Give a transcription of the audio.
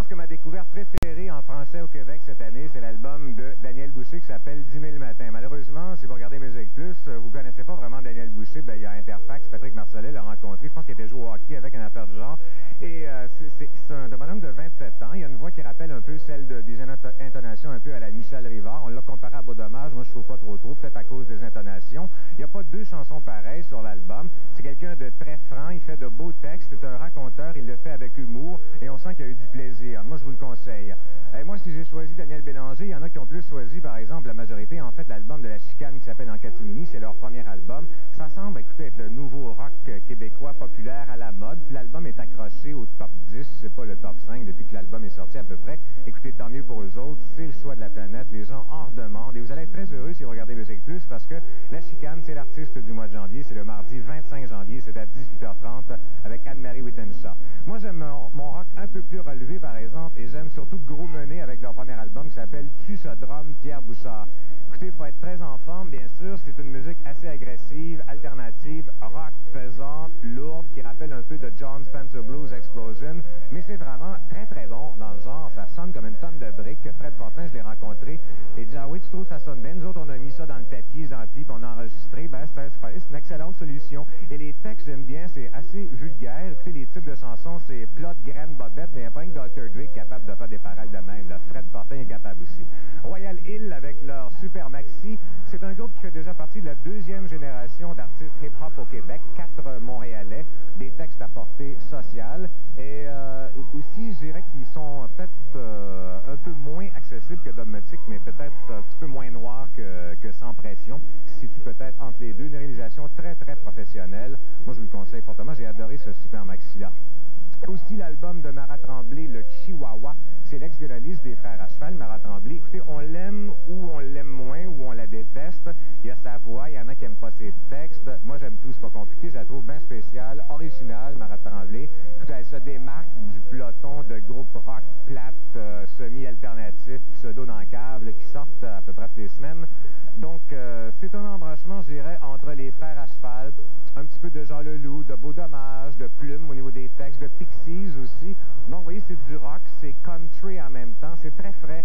que ma découverte préférée en français au Québec cette année, c'est l'album de Daniel Boucher qui s'appelle 10 000 matins. Malheureusement, si vous regardez Musique Plus, vous ne connaissez pas vraiment Daniel Boucher. Ben, il y a Interfax, Patrick Marcellet l'a rencontré. Je pense qu'il était joué au hockey avec un affaire du genre. Et c'est un bonhomme de 27 ans. Il a une voix qui rappelle un peu celle des intonations un peu à la Michel Rivard. On l'a comparé à Beau Dommage. Moi, je trouve pas trop, peut-être à cause des intonations. Il n'y a pas deux chansons pareilles sur l'album. C'est quelqu'un de très franc. Il fait de beaux textes. C'est un raconteur. Il le fait avec humour. Et on sent qu'il a eu du plaisir. Moi, je vous le conseille. Et moi, si j'ai choisi Daniel Bélanger, il y en a qui ont plus choisi, par exemple, la majorité, en fait, l'album de La Chicane qui s'appelle En catimini. C'est leur premier album. Ça semble, écoutez, être le nouveau rock québécois populaire à la mode. Puis l'album est accroché au top 10. C'est pas le top 5 depuis que l'album est sorti à peu près. Écoutez, tant mieux pour eux autres. C'est le choix de la planète. Les gens en redemandent. Et vous allez être très heureux si vous regardez Musique Plus parce que La Chicane, c'est l'artiste du mois de janvier. C'est le mardi 25 janvier. C'est à 18h30 avec Anne-Marie Wittenshaw. Moi, j'aime mon rock un peu plus relevé, par exemple, et j'aime surtout Gros Mené avec leur premier album qui s'appelle Tu ce drum, Pierre Bouchard. Écoutez, il faut être très en forme, bien sûr. C'est une musique assez agressive, alternative, rock pesante, lourde, qui rappelle un peu de John Spencer Blues Explosion. Mais c'est vraiment très, très bon dans le genre. Ça sonne comme une tonne de briques. Fred Fortin, je l'ai rencontré. Et il dit, ah oui, tu trouves que ça sonne bien? Nous autres, on a mis ça dans le tapis, les amplis, puis on a enregistré. Ben, c'est une excellente solution. Et les textes, j'aime bien, c'est assez vulgaire. Écoutez, les types de chansons, c'est plot, graine, bobette, mais il n'y a pas un Dr. Dre capable de faire des paroles de même. Là. Fred Fortin est capable aussi. Royal Hill avec leur Super Maxi, c'est un groupe qui fait déjà partie de la deuxième génération d'artistes hip-hop au Québec, 4 Montréalais, des textes à portée sociale. Et aussi, je dirais qu'ils sont peut-être un peu moins accessibles que Dogmatique, mais peut-être un petit peu moins noirs que Sans Pression, qui se situe peut-être entre les deux. Une réalisation très, très professionnelle. Moi, je vous le conseille fortement. J'ai adoré ce Super Maxi-là. Aussi l'album de Marat Tremblay, le Chihuahua. C'est l'ex-violoniste des Frères à Cheval, Marat Tremblay. Écoutez, on l'aime ou on l'aime moins ou on la déteste. Il y a sa voix, il y en a qui n'aiment pas ses textes. Moi, j'aime tout, c'est pas compliqué. Je la trouve bien spéciale, originale, Marat Tremblay. Écoutez, elle se démarque du peloton de groupes rock plate, semi-alternatif, pseudo dans la cave, là, qui sortent à peu près toutes les semaines. Donc, c'est un embranchement, je dirais, entre les Frères à Cheval, un petit peu de Jean Leloup, de Beau Dommage, de Plume au niveau des textes, de Pixies aussi. Donc, vous voyez, c'est du rock, c'est country en même temps, c'est très frais.